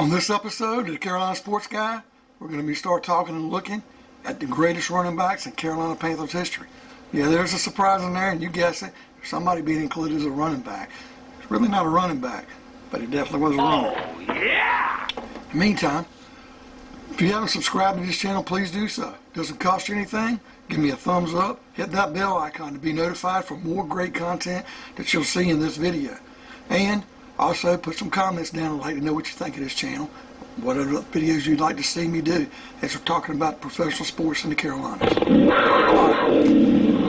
On this episode of the Carolina Sports Guy, we're going to start talking and looking at the greatest running backs in Carolina Panthers history. Yeah, there's a surprise in there, and you guess it. Somebody being included as a running back. It's really not a running back, but he definitely was a runner. Oh, yeah! In the meantime, if you haven't subscribed to this channel, please do so. It doesn't cost you anything. Give me a thumbs up. Hit that bell icon to be notified for more great content that you'll see in this video. And also put some comments down and let me know what you think of this channel. What other videos you'd like to see me do as we're talking about professional sports in the Carolinas.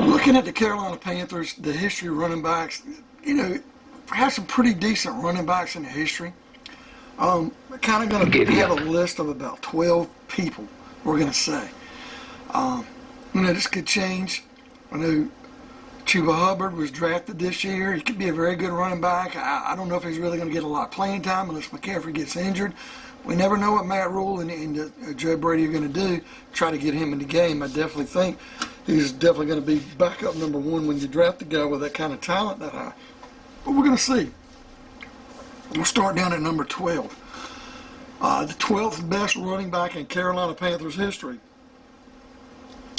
Looking at the Carolina Panthers, the history of running backs, have some pretty decent running backs in the history. I'm kind of going to have a list of about 12 people, we're going to say. This could change. I know Chuba Hubbard was drafted this year. He could be a very good running back. I don't know if he's really going to get a lot of playing time unless McCaffrey gets injured. We never know what Matt Rule and Joe Brady are going to do, try to get him in the game. I definitely think he's definitely going to be backup number one when you draft a guy with that kind of talent that high. But we're going to see. We'll start down at number 12. The 12th best running back in Carolina Panthers history.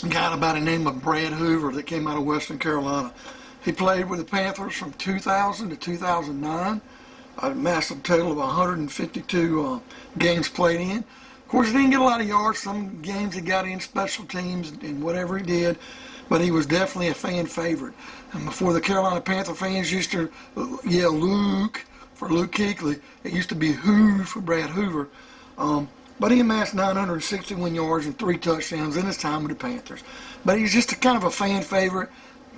A guy by the name of Brad Hoover that came out of Western Carolina. He played with the Panthers from 2000 to 2009. Amassed a total of 152 games played in. Of course, he didn't get a lot of yards. Some games he got in special teams and whatever he did, but he was definitely a fan favorite. And before the Carolina Panther fans used to yell Luke for Luke Kuechly, it used to be Who for Brad Hoover. But he amassed 961 yards and 3 touchdowns in his time with the Panthers. But he's just a kind of a fan favorite,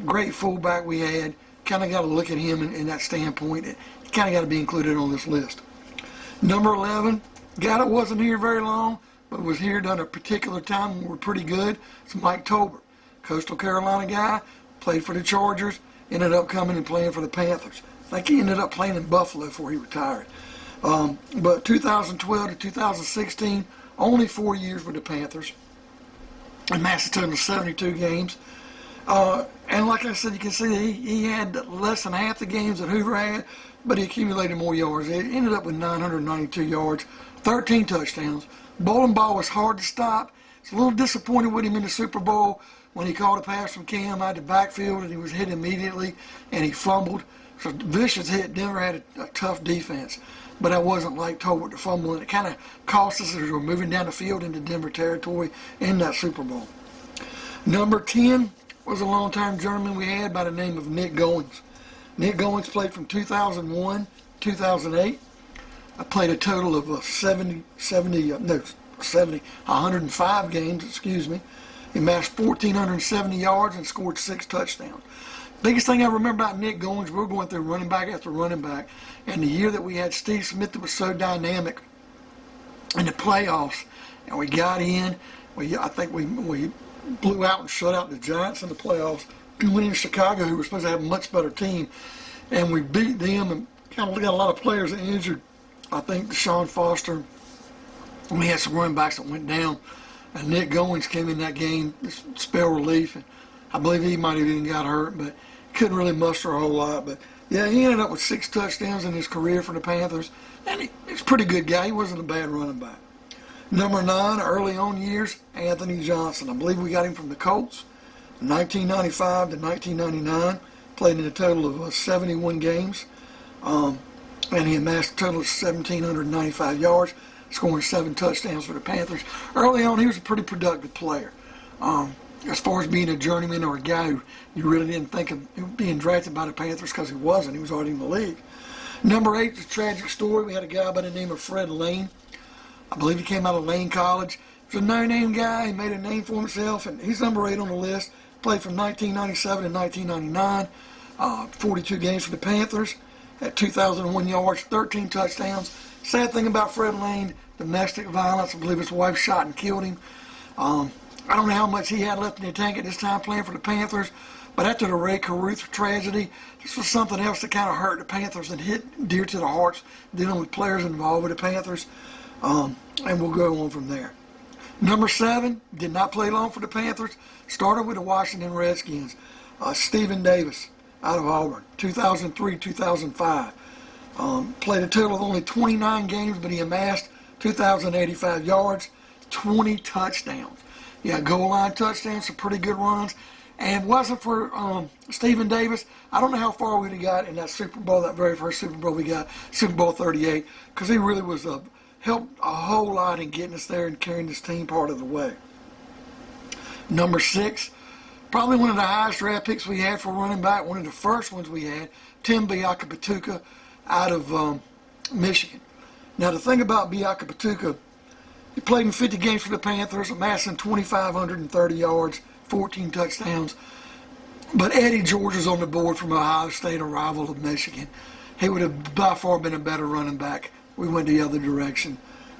great fullback we had. Kind of got to look at him in that standpoint. He kind of got to be included on this list. Number 11, guy that wasn't here very long, but was here during a particular time when we were pretty good. It's Mike Tolbert, Coastal Carolina guy, played for the Chargers, ended up coming and playing for the Panthers. I think he ended up playing in Buffalo before he retired. But 2012 to 2016, only 4 years with the Panthers. Amassed a total of 72 games. And like I said, you can see he had less than half the games that Hoover had, but he accumulated more yards. He ended up with 992 yards, 13 touchdowns. Bowling ball was hard to stop. It's a little disappointed with him in the Super Bowl when he caught a pass from Cam out the backfield and he was hit immediately and he fumbled. So vicious hit. Denver had a tough defense. But that wasn't like Tolbert to fumble, and it kind of cost us as we were moving down the field into Denver territory in that Super Bowl. Number 10 was a long-time journeyman we had by the name of Nick Goings. Nick Goings played from 2001 to 2008. I played a total of 105 games, He amassed 1,470 yards and scored 6 touchdowns. Biggest thing I remember about Nick Goings, we were going through running back after running back, and the year that we had Steve Smith that was so dynamic in the playoffs, and we got in, I think we blew out and shut out the Giants in the playoffs. We went in Chicago, who were supposed to have a much better team, and we beat them and kind of got a lot of players injured. I think Deshaun Foster, we had some running backs that went down, and Nick Goings came in that game, spell relief, and I believe he might have even got hurt, but couldn't really muster a whole lot. But yeah, he ended up with 6 touchdowns in his career for the Panthers, and he's a pretty good guy. He wasn't a bad running back. Number 9, early on years, Anthony Johnson. I believe we got him from the Colts, 1995 to 1999. Played in a total of 71 games, and he amassed a total of 1,795 yards, scoring 7 touchdowns for the Panthers. Early on, he was a pretty productive player. As far as being a journeyman or a guy who you really didn't think of being drafted by the Panthers, because he wasn't. He was already in the league. Number 8 is a tragic story. We had a guy by the name of Fred Lane. I believe he came out of Lane College. He was a no-name guy. He made a name for himself, and he's number 8 on the list. Played from 1997 to 1999. 42 games for the Panthers. Had 2,001 yards, 13 touchdowns. Sad thing about Fred Lane, domestic violence. I believe his wife shot and killed him. I don't know how much he had left in the tank at this time playing for the Panthers, but after the Ray Caruth tragedy, this was something else that kind of hurt the Panthers and hit dear to the hearts, dealing with players involved with the Panthers, and we'll go on from there. Number 7, did not play long for the Panthers, started with the Washington Redskins. Stephen Davis out of Auburn, 2003-2005. Played a total of only 29 games, but he amassed 2,085 yards, 20 touchdowns. Yeah, goal line touchdowns, some pretty good runs. And wasn't for Stephen Davis, I don't know how far we'd have got in that Super Bowl, that very first Super Bowl we got, Super Bowl 38, because he really was helped a whole lot in getting us there and carrying this team part of the way. Number 6, probably one of the highest draft picks we had for running back, one of the first ones we had, Tim Biakapatuka out of Michigan. Now, the thing about Biakapatuka, he played in 50 games for the Panthers, amassing 2,530 yards, 14 touchdowns. But Eddie George is on the board from Ohio State, a rival of Michigan. He would have by far been a better running back. We went the other direction.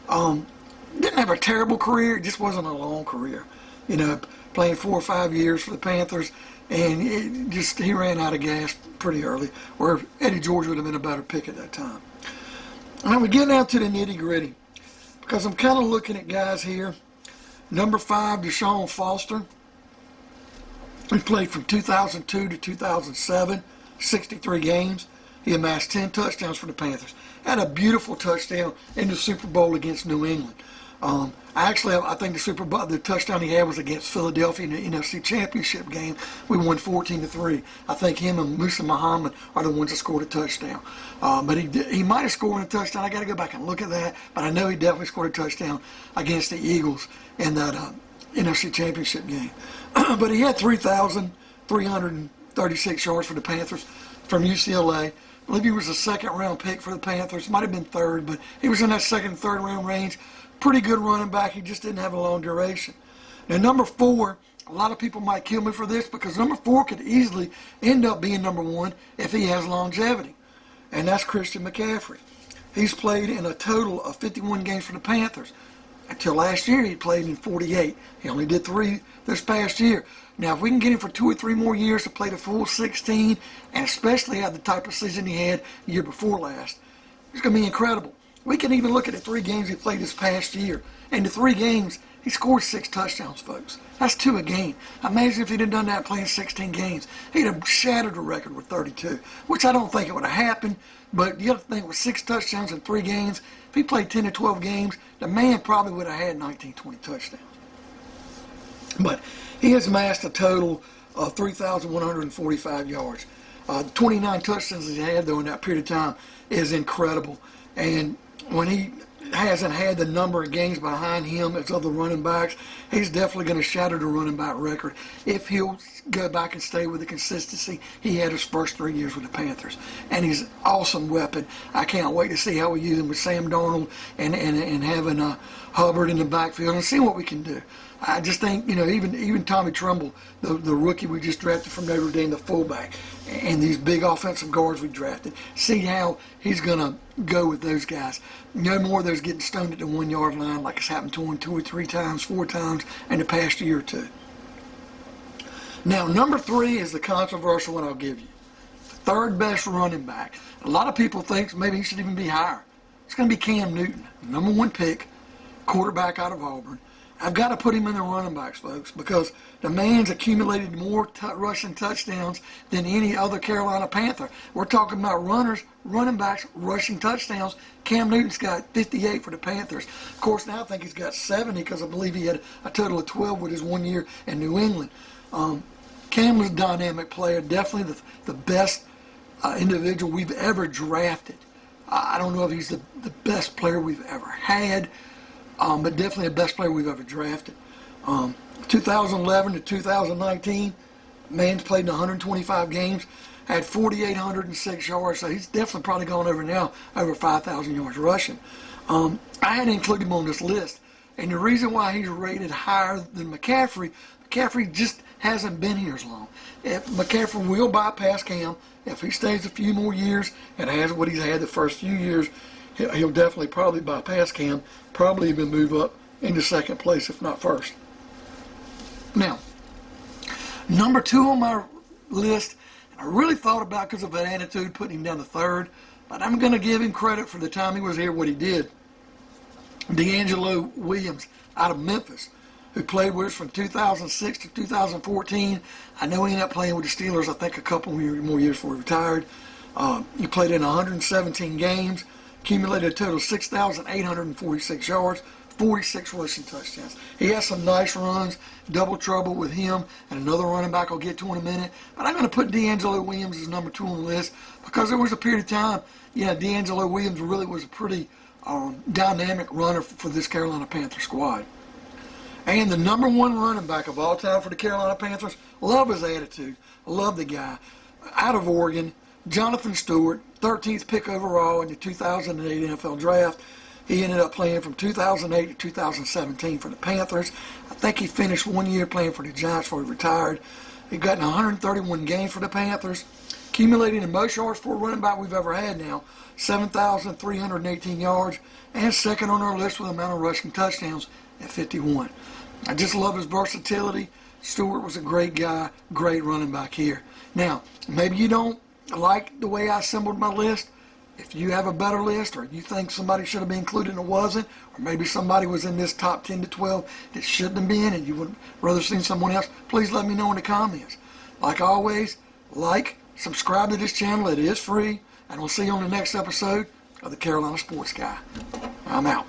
Didn't have a terrible career, it just wasn't a long career. You know, playing 4 or 5 years for the Panthers, and he ran out of gas pretty early, where Eddie George would have been a better pick at that time. Now we get down to the nitty-gritty, because I'm kind of looking at guys here. Number 5, Deshaun Foster. He played from 2002 to 2007, 63 games. He amassed 10 touchdowns for the Panthers. Had a beautiful touchdown in the Super Bowl against New England. I think the touchdown he had was against Philadelphia in the NFC Championship game. We won 14-3. I think him and Musa Muhammad are the ones that scored a touchdown. But he might have scored a touchdown. I got to go back and look at that. But I know he definitely scored a touchdown against the Eagles in that NFC Championship game. But he had 3,336 yards for the Panthers from UCLA. I believe he was a second-round pick for the Panthers. Might have been third, but he was in that second, third-round range. Pretty good running back. He just didn't have a long duration. Now, number 4, a lot of people might kill me for this because number 4 could easily end up being number 1 if he has longevity, and that's Christian McCaffrey. He's played in a total of 51 games for the Panthers. Until last year, he played in 48. He only did 3 this past year. Now, if we can get him for 2 or 3 more years to play the full 16, and especially have the type of season he had the year before last, it's going to be incredible. We can even look at the 3 games he played this past year. In the 3 games, he scored 6 touchdowns, folks. That's 2 a game. Imagine if he'd have done that playing 16 games. He'd have shattered the record with 32, which I don't think it would have happened. But you have to think with 6 touchdowns in 3 games, if he played 10 to 12 games, the man probably would have had 19, 20 touchdowns. But he has amassed a total of 3,145 yards. 29 touchdowns he had, though, in that period of time is incredible. And when he hasn't had the number of games behind him as other running backs, he's definitely going to shatter the running back record if he'll go back and stay with the consistency he had his first 3 years with the Panthers. And he's an awesome weapon. I can't wait to see how we use him with Sam Darnold and having Hubbard in the backfield and see what we can do. I just think, even Tommy Tremble, the rookie we just drafted from Notre Dame, the fullback, and these big offensive guards we drafted, see how he's going to go with those guys. No more of those getting stoned at the 1-yard line like it's happened to him 2 or 3 times, 4 times in the past year or 2. Now, number 3 is the controversial one I'll give you. The 3rd best running back. A lot of people think maybe he should even be higher. It's going to be Cam Newton, number 1 pick, quarterback out of Auburn. I've got to put him in the running backs, folks, because the man's accumulated more rushing touchdowns than any other Carolina Panther. We're talking about runners, running backs, rushing touchdowns. Cam Newton's got 58 for the Panthers. Of course, now I think he's got 70 because I believe he had a total of 12 with his 1 year in New England. Cam was a dynamic player, definitely the best individual we've ever drafted. I don't know if he's the best player we've ever had, but definitely the best player we've ever drafted. 2011 to 2019, man's played in 125 games, had 4,806 yards, so he's definitely probably gone over 5,000 yards rushing. I had to include him on this list, and the reason why he's rated higher than McCaffrey just hasn't been here as long. If McCaffrey will bypass Cam, if he stays a few more years and has what he's had the first few years, he'll definitely probably bypass Cam, probably even move up into 2nd place, if not 1st. Now, number 2 on my list, I really thought about because of that attitude putting him down to 3rd, but I'm going to give him credit for the time he was here, what he did. DeAngelo Williams out of Memphis, who played with us from 2006 to 2014. I know he ended up playing with the Steelers, I think, a couple more years before he retired. He played in 117 games, accumulated a total of 6,846 yards, 46 rushing touchdowns. He has some nice runs, double trouble with him, and another running back I'll get to in a minute. But I'm going to put DeAngelo Williams as number 2 on the list because there was a period of time, DeAngelo Williams really was a pretty dynamic runner for this Carolina Panther squad. And the number 1 running back of all time for the Carolina Panthers, love his attitude. I love the guy. Out of Oregon, Jonathan Stewart, 13th pick overall in the 2008 NFL Draft. He ended up playing from 2008 to 2017 for the Panthers. I think he finished 1 year playing for the Giants before he retired. He got in 131 games for the Panthers, accumulating the most yards for a running back we've ever had now, 7,318 yards, and second on our list with the amount of rushing touchdowns at 51. I just love his versatility. Stewart was a great guy, great running back here. Now, maybe you don't like the way I assembled my list. If you have a better list, or you think somebody should have been included and it wasn't, or maybe somebody was in this top 10 to 12 that shouldn't have been and you would rather seen someone else, please let me know in the comments. Like always, subscribe to this channel. It is free, and we'll see you on the next episode of the Carolina Sports Guy. I'm out.